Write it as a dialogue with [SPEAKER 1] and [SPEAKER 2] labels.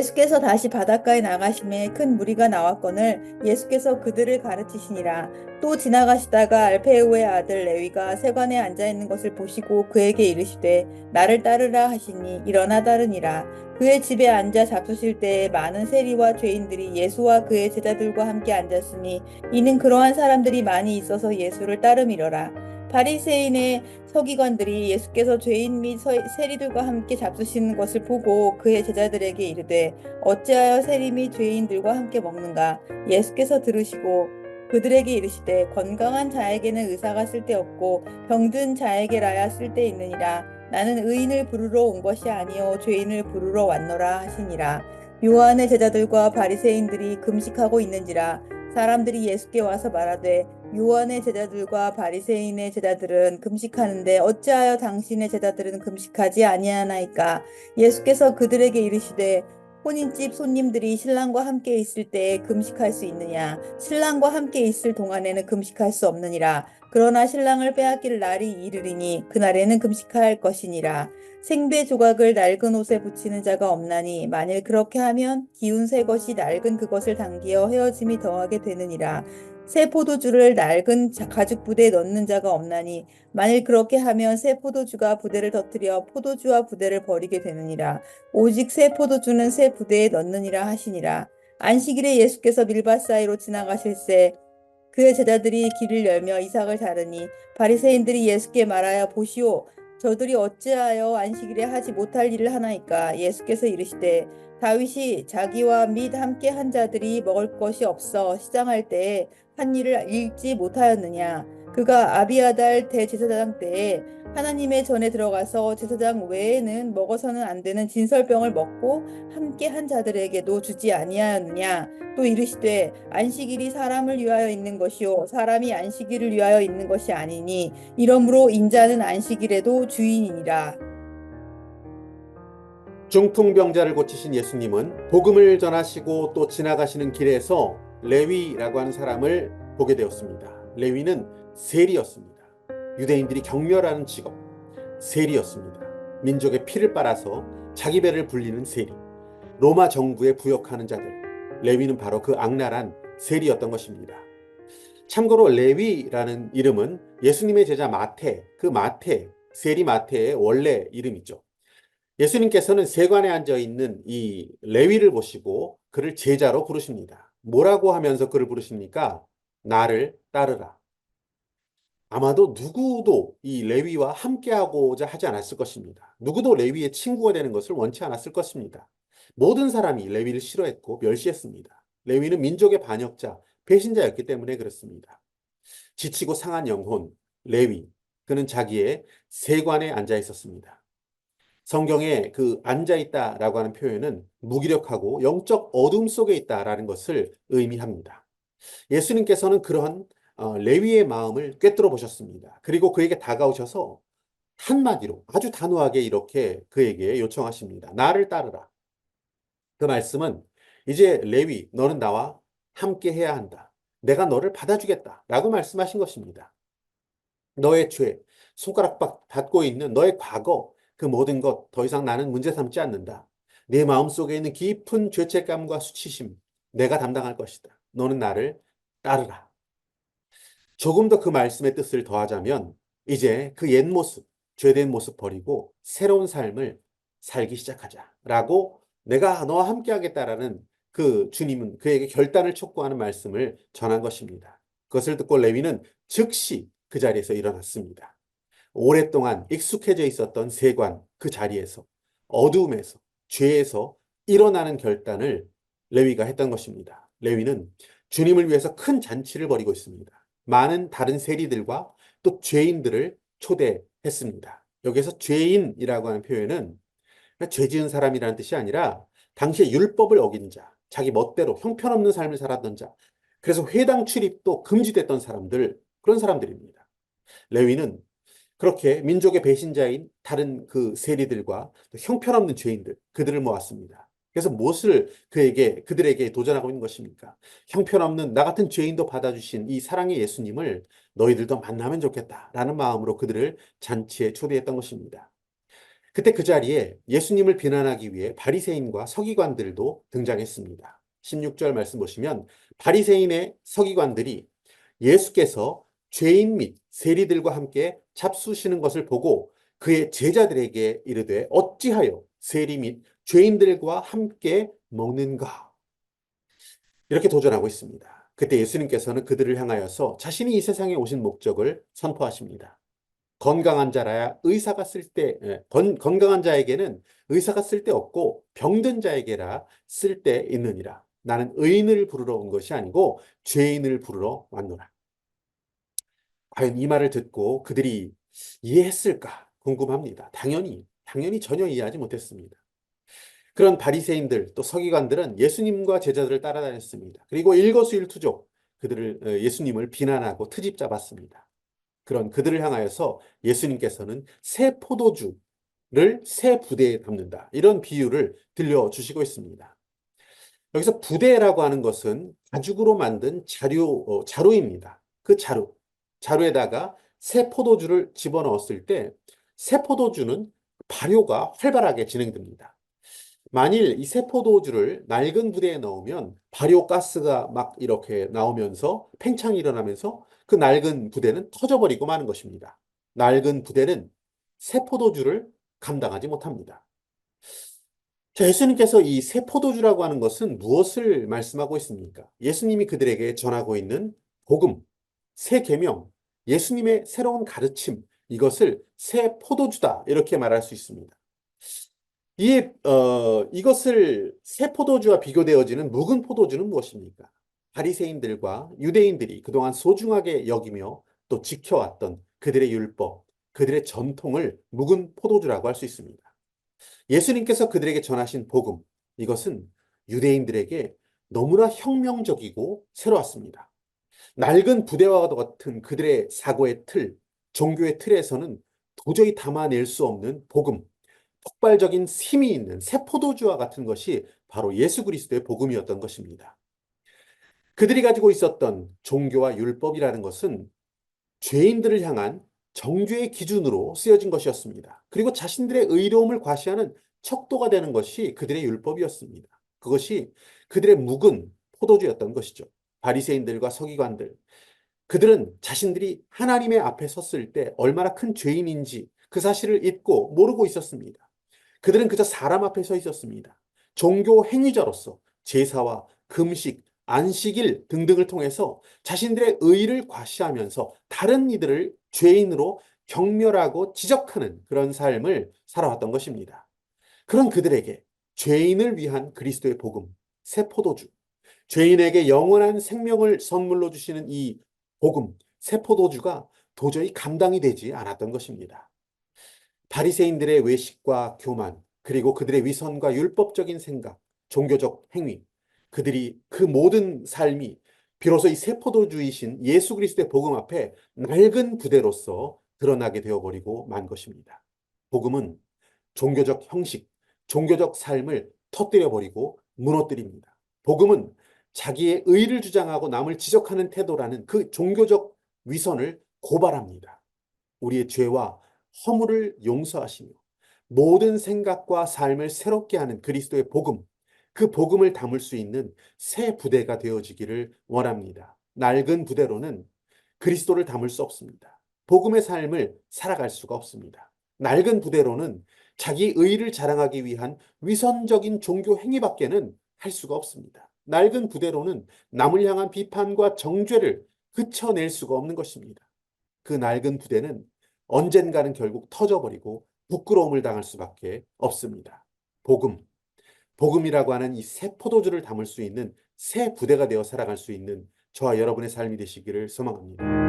[SPEAKER 1] 예수께서 다시 바닷가에 나가심에 큰 무리가 나왔거늘 예수께서 그들을 가르치시니라. 또 지나가시다가 알페우의 아들 레위가 세관에 앉아 있는 것을 보시고 그에게 이르시되 나를 따르라 하시니 일어나 따르니라. 그의 집에 앉아 잡수실 때에 많은 세리와 죄인들이 예수와 그의 제자들과 함께 앉았으니 이는 그러한 사람들이 많이 있어서 예수를 따름이러라. 바리새인의 서기관들이 예수께서 죄인 및 세리들과 함께 잡수시는 것을 보고 그의 제자들에게 이르되 어찌하여 세리 및 죄인들과 함께 먹는가? 예수께서 들으시고 그들에게 이르시되 건강한 자에게는 의사가 쓸데없고 병든 자에게라야 쓸데있느니라. 나는 의인을 부르러 온 것이 아니요 죄인을 부르러 왔노라 하시니라. 요한의 제자들과 바리새인들이 금식하고 있는지라. 사람들이 예수께 와서 말하되 요한의 제자들과 바리새인의 제자들은 금식하는데 어찌하여 당신의 제자들은 금식하지 아니하나이까? 예수께서 그들에게 이르시되 혼인집 손님들이 신랑과 함께 있을 때에 금식할 수 있느냐? 신랑과 함께 있을 동안에는 금식할 수 없느니라. 그러나 신랑을 빼앗길 날이 이르리니 그날에는 금식할 것이니라. 생배 조각을 낡은 옷에 붙이는 자가 없나니 만일 그렇게 하면 기운 새 것이 낡은 그것을 당기어 헤어짐이 더하게 되느니라. 새 포도주를 낡은 가죽 부대에 넣는 자가 없나니 만일 그렇게 하면 새 포도주가 부대를 터뜨려 포도주와 부대를 버리게 되느니라. 오직 새 포도주는 새 부대에 넣느니라 하시니라. 안식일에 예수께서 밀밭 사이로 지나가실새 그의 제자들이 길을 열며 이삭을 자르니 바리새인들이 예수께 말하여 보시오 저들이 어찌하여 안식일에 하지 못할 일을 하나이까? 예수께서 이르시되 다윗이 자기와 및 함께 한 자들이 먹을 것이 없어 시장할 때에 한 일을 읽지 못하였느냐? 그가 아비아달 대제사장 때에 하나님의 전에 들어가서 제사장 외에는 먹어서는 안 되는 진설병을 먹고 함께 한 자들에게도 주지 아니하였느냐? 또 이르시되 안식일이 사람을 위하여 있는 것이요 사람이 안식일을 위하여 있는 것이 아니니 이러므로 인자는 안식일에도 주인이니라.
[SPEAKER 2] 중풍병자를 고치신 예수님은 복음을 전하시고 또 지나가시는 길에서 레위라고 하는 사람을 보게 되었습니다. 레위는 세리였습니다. 유대인들이 경멸하는 직업, 세리였습니다. 민족의 피를 빨아서 자기 배를 불리는 세리, 로마 정부에 부역하는 자들, 레위는 바로 그 악랄한 세리였던 것입니다. 참고로 레위라는 이름은 예수님의 제자 마태, 그 마태, 세리 마태의 원래 이름이죠. 예수님께서는 세관에 앉아 있는 이 레위를 보시고 그를 제자로 부르십니다. 뭐라고 하면서 그를 부르십니까? 나를 따르라. 아마도 누구도 이 레위와 함께하고자 하지 않았을 것입니다. 누구도 레위의 친구가 되는 것을 원치 않았을 것입니다. 모든 사람이 레위를 싫어했고 멸시했습니다. 레위는 민족의 반역자, 배신자였기 때문에 그렇습니다. 지치고 상한 영혼, 레위, 그는 자기의 세관에 앉아 있었습니다. 성경에 그 앉아 있다라고 하는 표현은 무기력하고 영적 어둠 속에 있다라는 것을 의미합니다. 예수님께서는 그런 레위의 마음을 꿰뚫어 보셨습니다. 그리고 그에게 다가오셔서 한마디로 아주 단호하게 이렇게 그에게 요청하십니다. 나를 따르라. 그 말씀은 이제 레위, 너는 나와 함께 해야 한다. 내가 너를 받아주겠다. 라고 말씀하신 것입니다. 너의 죄, 손가락 닿고 있는 너의 과거, 그 모든 것 더 이상 나는 문제 삼지 않는다. 네 마음속에 있는 깊은 죄책감과 수치심, 내가 담당할 것이다. 너는 나를 따르라. 조금 더 그 말씀의 뜻을 더하자면 이제 그 옛 모습, 죄된 모습 버리고 새로운 삶을 살기 시작하자라고 내가 너와 함께 하겠다라는 그 주님은 그에게 결단을 촉구하는 말씀을 전한 것입니다. 그것을 듣고 레위는 즉시 그 자리에서 일어났습니다. 오랫동안 익숙해져 있었던 세관 그 자리에서 어두움에서 죄에서 일어나는 결단을 레위가 했던 것입니다. 레위는 주님을 위해서 큰 잔치를 벌이고 있습니다. 많은 다른 세리들과 또 죄인들을 초대했습니다. 여기서 죄인이라고 하는 표현은 죄 지은 사람이라는 뜻이 아니라 당시의 율법을 어긴 자, 자기 멋대로 형편없는 삶을 살았던 자, 그래서 회당 출입도 금지됐던 사람들, 그런 사람들입니다. 레위는 그렇게 민족의 배신자인 다른 그 세리들과 형편없는 죄인들, 그들을 모았습니다. 그래서 무엇을 그들에게 도전하고 있는 것입니까? 형편없는 나 같은 죄인도 받아주신 이 사랑의 예수님을 너희들도 만나면 좋겠다라는 마음으로 그들을 잔치에 초대했던 것입니다. 그때 그 자리에 예수님을 비난하기 위해 바리새인과 서기관들도 등장했습니다. 16절 말씀 보시면 바리새인의 서기관들이 예수께서 죄인 및 세리들과 함께 잡수시는 것을 보고 그의 제자들에게 이르되 어찌하여 세리 및 죄인들과 함께 먹는가? 이렇게 도전하고 있습니다. 그때 예수님께서는 그들을 향하여서 자신이 이 세상에 오신 목적을 선포하십니다. 건강한 자라야 의사가 건강한 자에게는 의사가 쓸데없고 병든 자에게라 쓸데 있느니라. 나는 의인을 부르러 온 것이 아니고 죄인을 부르러 왔노라. 과연 이 말을 듣고 그들이 이해했을까 궁금합니다. 당연히 전혀 이해하지 못했습니다. 그런 바리새인들 또 서기관들은 예수님과 제자들을 따라다녔습니다. 그리고 일거수일투족 예수님을 비난하고 트집 잡았습니다. 그런 그들을 향하여서 예수님께서는 새 포도주를 새 부대에 담는다. 이런 비유를 들려주시고 있습니다. 여기서 부대라고 하는 것은 가죽으로 만든 자루입니다. 그 자루에다가 새 포도주를 집어넣었을 때 새 포도주는 발효가 활발하게 진행됩니다. 만일 이 새 포도주를 낡은 부대에 넣으면 발효 가스가 막 이렇게 나오면서 팽창이 일어나면서 그 낡은 부대는 터져버리고 마는 것입니다. 낡은 부대는 새 포도주를 감당하지 못합니다. 자, 예수님께서 이 새 포도주라고 하는 것은 무엇을 말씀하고 있습니까? 예수님이 그들에게 전하고 있는 복음, 새 계명, 예수님의 새로운 가르침, 이것을 새 포도주다 이렇게 말할 수 있습니다. 이것을 새 포도주와 비교되어지는 묵은 포도주는 무엇입니까? 바리새인들과 유대인들이 그동안 소중하게 여기며 또 지켜왔던 그들의 율법, 그들의 전통을 묵은 포도주라고 할 수 있습니다. 예수님께서 그들에게 전하신 복음, 이것은 유대인들에게 너무나 혁명적이고 새로웠습니다. 낡은 부대와 같은 그들의 사고의 틀, 종교의 틀에서는 도저히 담아낼 수 없는 복음, 폭발적인 힘이 있는 새 포도주와 같은 것이 바로 예수 그리스도의 복음이었던 것입니다. 그들이 가지고 있었던 종교와 율법이라는 것은 죄인들을 향한 정죄의 기준으로 쓰여진 것이었습니다. 그리고 자신들의 의로움을 과시하는 척도가 되는 것이 그들의 율법이었습니다. 그것이 그들의 묵은 포도주였던 것이죠. 바리새인들과 서기관들, 그들은 자신들이 하나님의 앞에 섰을 때 얼마나 큰 죄인인지 그 사실을 잊고 모르고 있었습니다. 그들은 그저 사람 앞에 서 있었습니다. 종교 행위자로서 제사와 금식, 안식일 등등을 통해서 자신들의 의를 과시하면서 다른 이들을 죄인으로 경멸하고 지적하는 그런 삶을 살아왔던 것입니다. 그런 그들에게 죄인을 위한 그리스도의 복음, 새 포도주, 죄인에게 영원한 생명을 선물로 주시는 이 복음, 새 포도주가 도저히 감당이 되지 않았던 것입니다. 바리새인들의 외식과 교만, 그리고 그들의 위선과 율법적인 생각, 종교적 행위, 그들이 그 모든 삶이 비로소 이 세포도주이신 예수 그리스도의 복음 앞에 낡은 부대로서 드러나게 되어버리고 만 것입니다. 복음은 종교적 형식, 종교적 삶을 터뜨려버리고 무너뜨립니다. 복음은 자기의 의를 주장하고 남을 지적하는 태도라는 그 종교적 위선을 고발합니다. 우리의 죄와 허물을 용서하시며 모든 생각과 삶을 새롭게 하는 그리스도의 복음, 그 복음을 담을 수 있는 새 부대가 되어지기를 원합니다. 낡은 부대로는 그리스도를 담을 수 없습니다. 복음의 삶을 살아갈 수가 없습니다. 낡은 부대로는 자기 의를 자랑하기 위한 위선적인 종교 행위밖에는 할 수가 없습니다. 낡은 부대로는 남을 향한 비판과 정죄를 그쳐낼 수가 없는 것입니다. 그 낡은 부대는 언젠가는 결국 터져버리고 부끄러움을 당할 수밖에 없습니다. 복음이라고 하는 이 새 포도주를 담을 수 있는 새 부대가 되어 살아갈 수 있는 저와 여러분의 삶이 되시기를 소망합니다.